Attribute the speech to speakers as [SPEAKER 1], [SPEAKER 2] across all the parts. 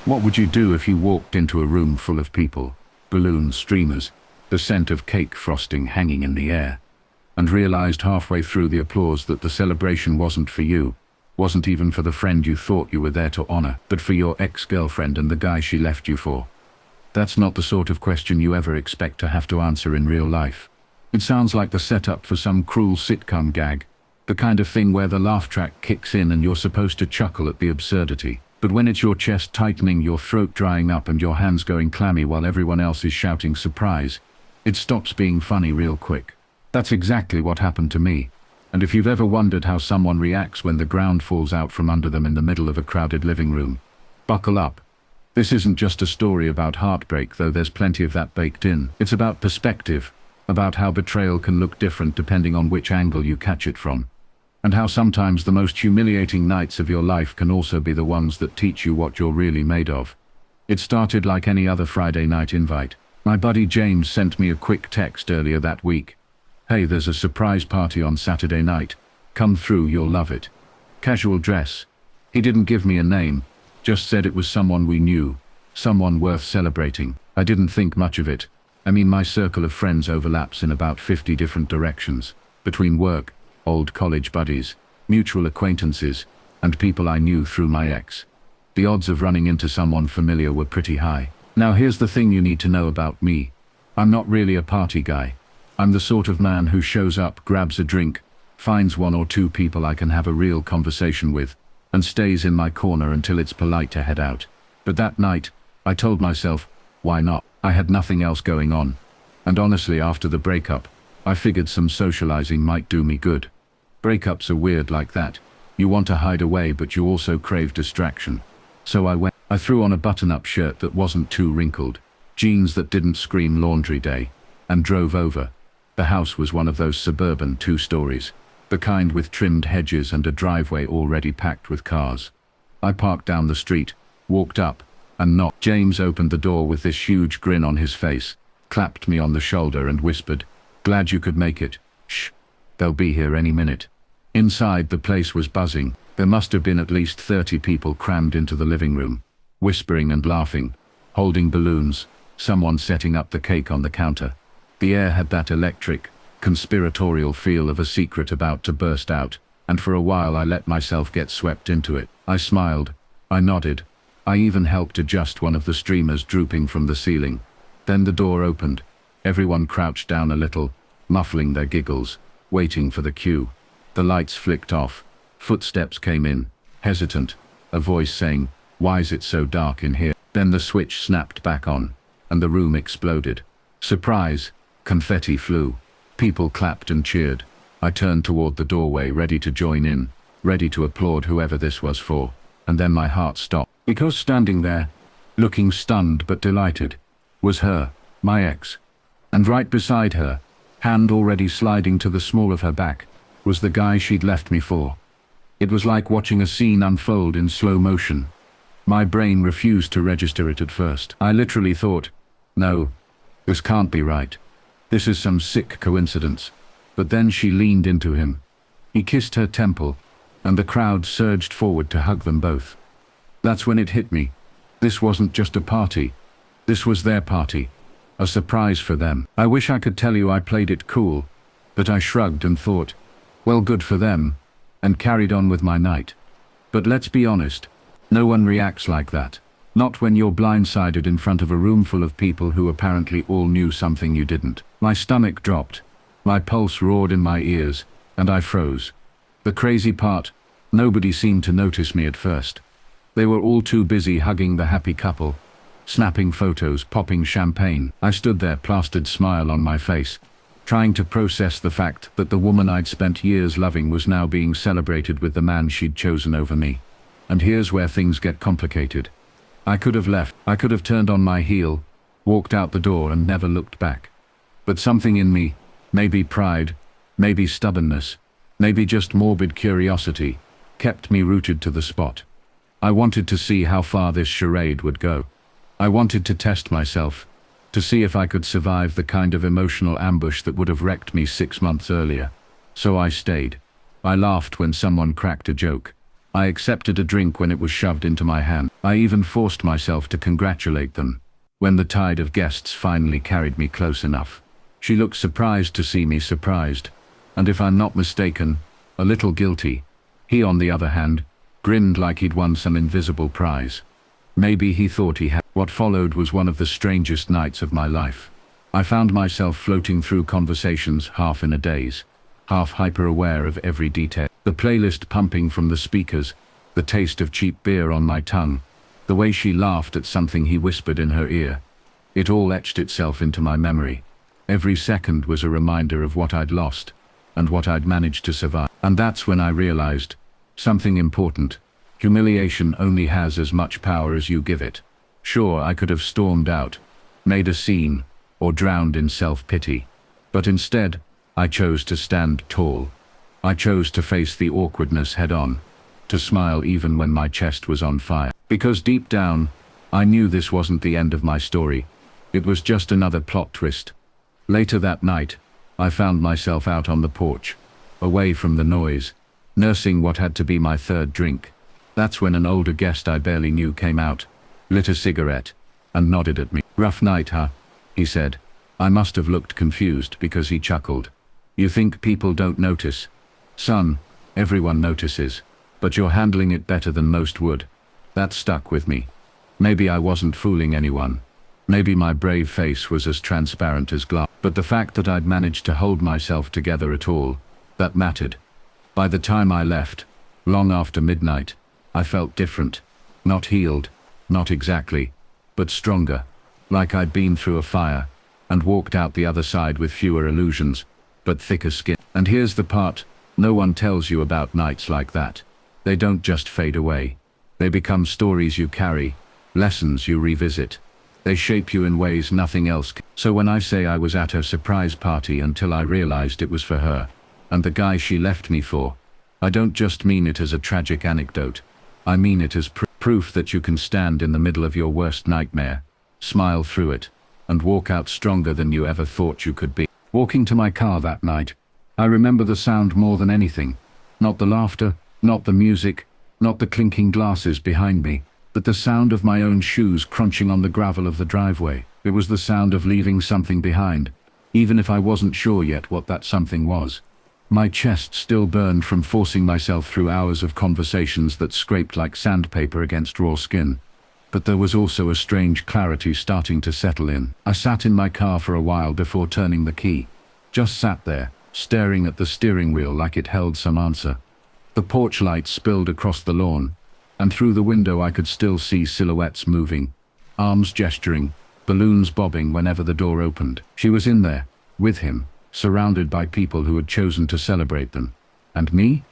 [SPEAKER 1] What would you do if you walked into a room full of people, balloons, streamers, the scent of cake frosting hanging in the air, and realized halfway through the applause that the celebration wasn't for you, wasn't even for the friend you thought you were there to honor, but for your ex-girlfriend and the guy she left you for? That's not the sort of question you ever expect to have to answer in real life. It sounds like the setup for some cruel sitcom gag, the kind of thing where the laugh track kicks in and you're supposed to chuckle at the absurdity. But when it's your chest tightening, your throat drying up, and your hands going clammy while everyone else is shouting surprise, it stops being funny real quick. That's exactly what happened to me. And if you've ever wondered how someone reacts when the ground falls out from under them in the middle of a crowded living room, buckle up. This isn't just a story about heartbreak, though there's plenty of that baked in. It's about perspective, about how betrayal can look different depending on which angle you catch it from. And how sometimes the most humiliating nights of your life can also be the ones that teach you what you're really made of. It started like any other Friday night invite. My buddy James sent me a quick text earlier that week. "Hey, there's a surprise party on Saturday night. Come through, you'll love it. Casual dress." He didn't give me a name, just said it was someone we knew, someone worth celebrating. I didn't think much of it. I mean, my circle of friends overlaps in about 50 different directions, between work, old college buddies, mutual acquaintances, and people I knew through my ex. The odds of running into someone familiar were pretty high. Now here's the thing you need to know about me. I'm not really a party guy. I'm the sort of man who shows up, grabs a drink, finds one or two people I can have a real conversation with, and stays in my corner until it's polite to head out. But that night, I told myself, why not? I had nothing else going on. And honestly, after the breakup, I figured some socializing might do me good. Breakups are weird like that. You want to hide away, but you also crave distraction. So I threw on a button-up shirt that wasn't too wrinkled, jeans that didn't scream laundry day, and drove over. The house was one of those suburban 2 stories, the kind with trimmed hedges and a driveway already packed with cars. I parked down the street, walked up, and knocked. James opened the door with this huge grin on his face, clapped me on the shoulder and whispered, "Glad you could make it. Shh, they'll be here any minute." Inside, the place was buzzing. There must have been at least 30 people crammed into the living room, whispering and laughing, holding balloons, someone setting up the cake on the counter. The air had that electric, conspiratorial feel of a secret about to burst out, and for a while I let myself get swept into it. I smiled, I nodded, I even helped adjust one of the streamers drooping from the ceiling. Then the door opened. Everyone crouched down a little, muffling their giggles, waiting for the cue. The lights flicked off. Footsteps came in, hesitant, a voice saying, "Why is it so dark in here?" Then the switch snapped back on, and the room exploded. Surprise! Confetti flew. People clapped and cheered. I turned toward the doorway, ready to join in, ready to applaud whoever this was for, and then my heart stopped. Because standing there, looking stunned but delighted, was her, my ex. And right beside her, hand already sliding to the small of her back, was the guy she'd left me for. It was like watching a scene unfold in slow motion. My brain refused to register it at first. I literally thought, no, this can't be right. This is some sick coincidence. But then she leaned into him. He kissed her temple, and the crowd surged forward to hug them both. That's when it hit me. This wasn't just a party. This was their party. A surprise for them. I wish I could tell you I played it cool, but I shrugged and thought, well, good for them, and carried on with my night. But let's be honest, no one reacts like that. Not when you're blindsided in front of a room full of people who apparently all knew something you didn't. My stomach dropped, my pulse roared in my ears, and I froze. The crazy part, nobody seemed to notice me at first. They were all too busy hugging the happy couple, snapping photos, popping champagne. I stood there, plastered smile on my face, trying to process the fact that the woman I'd spent years loving was now being celebrated with the man she'd chosen over me. And here's where things get complicated. I could have left. I could have turned on my heel, walked out the door and never looked back. But something in me, maybe pride, maybe stubbornness, maybe just morbid curiosity, kept me rooted to the spot. I wanted to see how far this charade would go. I wanted to test myself, to see if I could survive the kind of emotional ambush that would have wrecked me 6 months earlier. So I stayed. I laughed when someone cracked a joke. I accepted a drink when it was shoved into my hand. I even forced myself to congratulate them. When the tide of guests finally carried me close enough, she looked surprised to see me surprised, and if I'm not mistaken, a little guilty. He, on the other hand, grinned like he'd won some invisible prize. Maybe he thought he had. What followed was one of the strangest nights of my life. I found myself floating through conversations half in a daze, half hyper-aware of every detail. The playlist pumping from the speakers, the taste of cheap beer on my tongue, the way she laughed at something he whispered in her ear. It all etched itself into my memory. Every second was a reminder of what I'd lost, and what I'd managed to survive. And that's when I realized something important. Humiliation only has as much power as you give it. Sure, I could have stormed out, made a scene, or drowned in self-pity. But instead, I chose to stand tall. I chose to face the awkwardness head-on, to smile even when my chest was on fire. Because deep down, I knew this wasn't the end of my story. It was just another plot twist. Later that night, I found myself out on the porch, away from the noise, nursing what had to be my third drink. That's when an older guest I barely knew came out, lit a cigarette, and nodded at me. "Rough night, huh?" he said. I must have looked confused because he chuckled. "You think people don't notice? Son, everyone notices, but you're handling it better than most would." That stuck with me. Maybe I wasn't fooling anyone. Maybe my brave face was as transparent as glass. But the fact that I'd managed to hold myself together at all, that mattered. By the time I left, long after midnight, I felt different. Not healed, not exactly, but stronger. Like I'd been through a fire, and walked out the other side with fewer illusions, but thicker skin. And here's the part no one tells you about nights like that. They don't just fade away. They become stories you carry, lessons you revisit. They shape you in ways nothing else can. So when I say I was at her surprise party until I realized it was for her, and the guy she left me for, I don't just mean it as a tragic anecdote. I mean it as proof that you can stand in the middle of your worst nightmare, smile through it, and walk out stronger than you ever thought you could be. Walking to my car that night, I remember the sound more than anything. Not the laughter, not the music, not the clinking glasses behind me, but the sound of my own shoes crunching on the gravel of the driveway. It was the sound of leaving something behind, even if I wasn't sure yet what that something was. My chest still burned from forcing myself through hours of conversations that scraped like sandpaper against raw skin. But there was also a strange clarity starting to settle in. I sat in my car for a while before turning the key. Just sat there, staring at the steering wheel like it held some answer. The porch light spilled across the lawn, and through the window I could still see silhouettes moving, arms gesturing, balloons bobbing whenever the door opened. She was in there, with him, surrounded by people who had chosen to celebrate them. And me?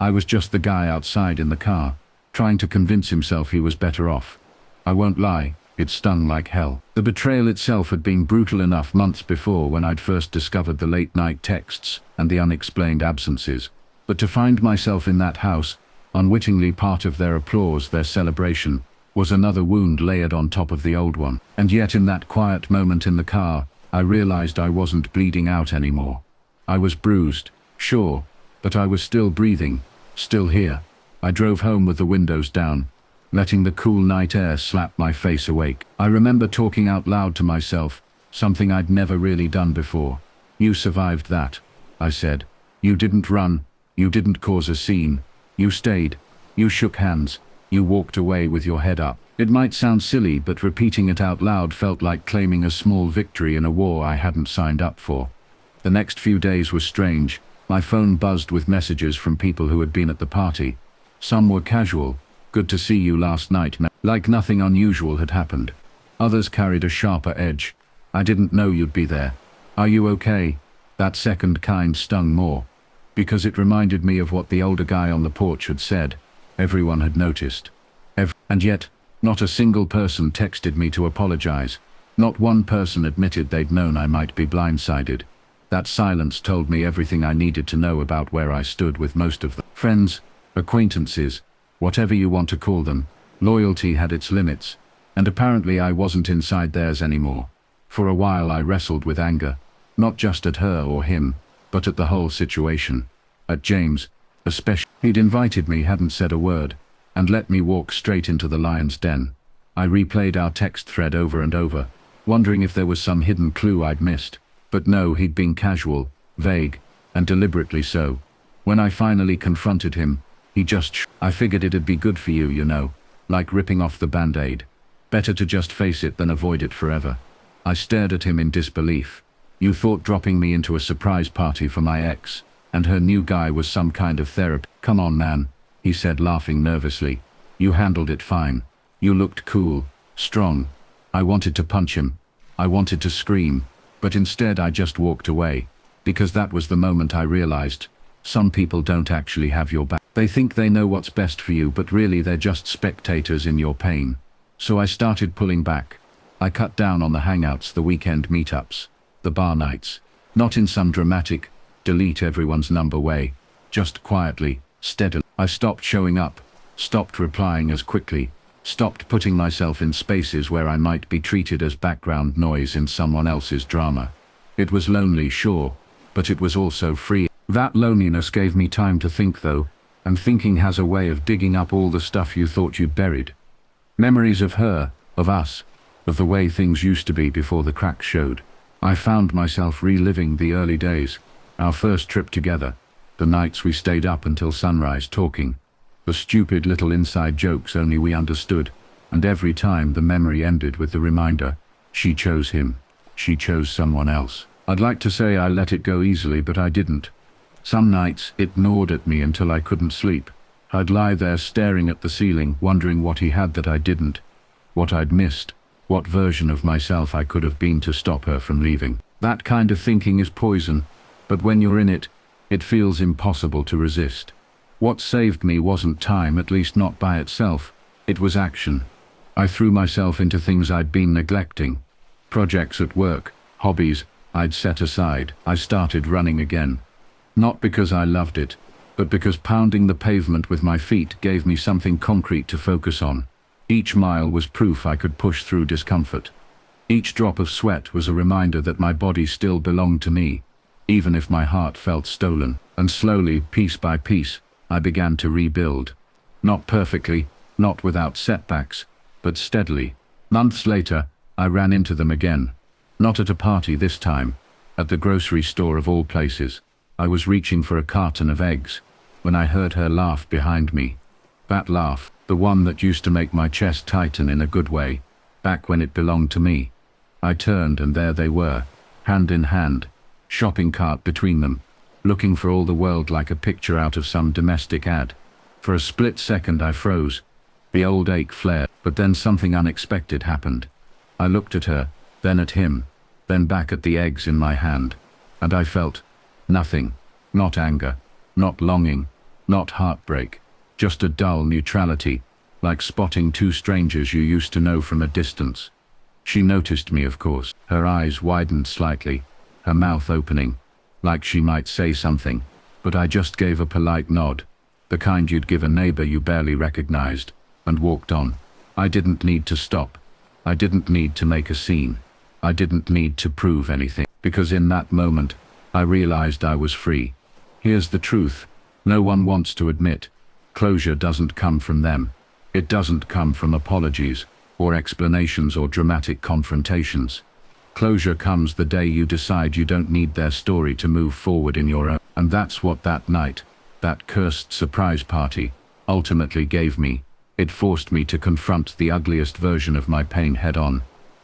[SPEAKER 1] I was just the guy outside in the car, trying to convince himself he was better off. I won't lie, it stung like hell. The betrayal itself had been brutal enough months before when I'd first discovered the late-night texts and the unexplained absences. But to find myself in that house, unwittingly part of their applause, their celebration, was another wound layered on top of the old one. And yet in that quiet moment in the car, I realized I wasn't bleeding out anymore. I was bruised, sure, but I was still breathing, still here. I drove home with the windows down, letting the cool night air slap my face awake. I remember talking out loud to myself, something I'd never really done before. "You survived that," I said. "You didn't run, you didn't cause a scene. You stayed, you shook hands, you walked away with your head up." It might sound silly, but repeating it out loud felt like claiming a small victory in a war I hadn't signed up for. The next few days were strange. My phone buzzed with messages from people who had been at the party. Some were casual, "Good to see you last night," like nothing unusual had happened. Others carried a sharper edge. "I didn't know you'd be there. Are you okay?" That second kind stung more, because it reminded me of what the older guy on the porch had said. Everyone had noticed. And yet, not a single person texted me to apologize. Not one person admitted they'd known I might be blindsided. That silence told me everything I needed to know about where I stood with most of them. Friends, acquaintances, whatever you want to call them, loyalty had its limits, and apparently I wasn't inside theirs anymore. For a while I wrestled with anger, not just at her or him, but at the whole situation. At James, Especially, he'd invited me, hadn't said a word, and let me walk straight into the lion's den. I replayed our text thread over and over, wondering if there was some hidden clue I'd missed. But no, he'd been casual, vague, and deliberately so. When I finally confronted him, he just I figured it'd be good for you, you know, like ripping off the band-aid. Better to just face it than avoid it forever. I stared at him in disbelief. You thought dropping me into a surprise party for my ex and her new guy was some kind of therapy? Come on, man, he said, laughing nervously. You handled it fine. You looked cool, strong. I wanted to punch him. I wanted to scream, but instead I just walked away, because that was the moment I realized some people don't actually have your back. They think they know what's best for you, but really they're just spectators in your pain. So I started pulling back. I cut down on the hangouts, the weekend meetups, the bar nights. Not in some dramatic, delete everyone's number way, just quietly, steadily. I stopped showing up, stopped replying as quickly, stopped putting myself in spaces where I might be treated as background noise in someone else's drama. It was lonely, sure, but it was also free. That loneliness gave me time to think, though, and thinking has a way of digging up all the stuff you thought you'd buried. Memories of her, of us, of the way things used to be before the cracks showed. I found myself reliving the early days, our first trip together, the nights we stayed up until sunrise talking, the stupid little inside jokes only we understood, and every time the memory ended with the reminder, she chose him, she chose someone else. I'd like to say I let it go easily, but I didn't. Some nights it gnawed at me until I couldn't sleep. I'd lie there staring at the ceiling, wondering what he had that I didn't, what I'd missed, what version of myself I could have been to stop her from leaving. That kind of thinking is poison, but when you're in it, it feels impossible to resist. What saved me wasn't time, at least not by itself. It was action. I threw myself into things I'd been neglecting. Projects at work, hobbies I'd set aside. I started running again. Not because I loved it, but because pounding the pavement with my feet gave me something concrete to focus on. Each mile was proof I could push through discomfort. Each drop of sweat was a reminder that my body still belonged to me, even if my heart felt stolen. And slowly, piece by piece, I began to rebuild. Not perfectly, not without setbacks, but steadily. Months later, I ran into them again. Not at a party this time, at the grocery store of all places. I was reaching for a carton of eggs when I heard her laugh behind me. That laugh, the one that used to make my chest tighten in a good way, back when it belonged to me. I turned and there they were, hand in hand, shopping cart between them, looking for all the world like a picture out of some domestic ad. For a split second I froze. The old ache flared, but then something unexpected happened. I looked at her, then at him, then back at the eggs in my hand, and I felt nothing. Not anger, not longing, not heartbreak, just a dull neutrality, like spotting two strangers you used to know from a distance. She noticed me, of course. Her eyes widened slightly, her mouth opening, like she might say something, but I just gave a polite nod, the kind you'd give a neighbor you barely recognized, and walked on. I didn't need to stop. I didn't need to make a scene. I didn't need to prove anything, because in that moment, I realized I was free. Here's the truth. No one wants to admit. Closure doesn't come from them. It doesn't come from apologies, or explanations or dramatic confrontations. Closure comes the day you decide you don't need their story to move forward in your own. And that's what that night, that cursed surprise party, ultimately gave me. It forced me to confront the ugliest version of my pain head-on.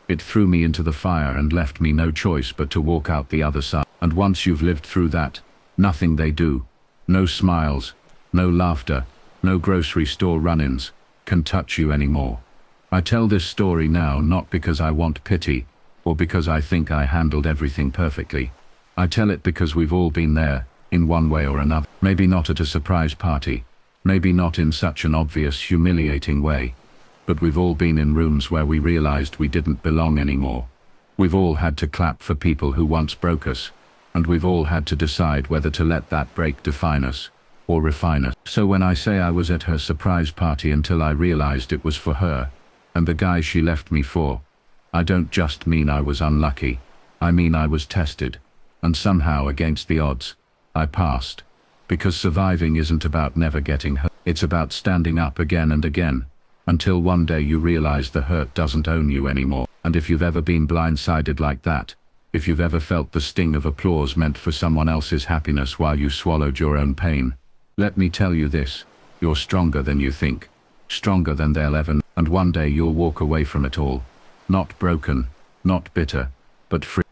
[SPEAKER 1] It threw me into the fire and left me no choice but to walk out the other side. And once you've lived through that, nothing they do, no smiles, no laughter, no grocery store run-ins, can touch you anymore. I tell this story now not because I want pity, or because I think I handled everything perfectly. I tell it because we've all been there, in one way or another. Maybe not at a surprise party, maybe not in such an obvious, humiliating way, but we've all been in rooms where we realized we didn't belong anymore. We've all had to clap for people who once broke us, and we've all had to decide whether to let that break define us, or refine us. So when I say I was at her surprise party until I realized it was for her, and the guy she left me for, I don't just mean I was unlucky. I mean I was tested, and somehow against the odds, I passed. Because surviving isn't about never getting hurt. It's about standing up again and again, until one day you realize the hurt doesn't own you anymore. And if you've ever been blindsided like that, if you've ever felt the sting of applause meant for someone else's happiness while you swallowed your own pain, let me tell you this: you're stronger than you think, stronger than they'll ever know. And one day you'll walk away from it all, not broken, not bitter, but free.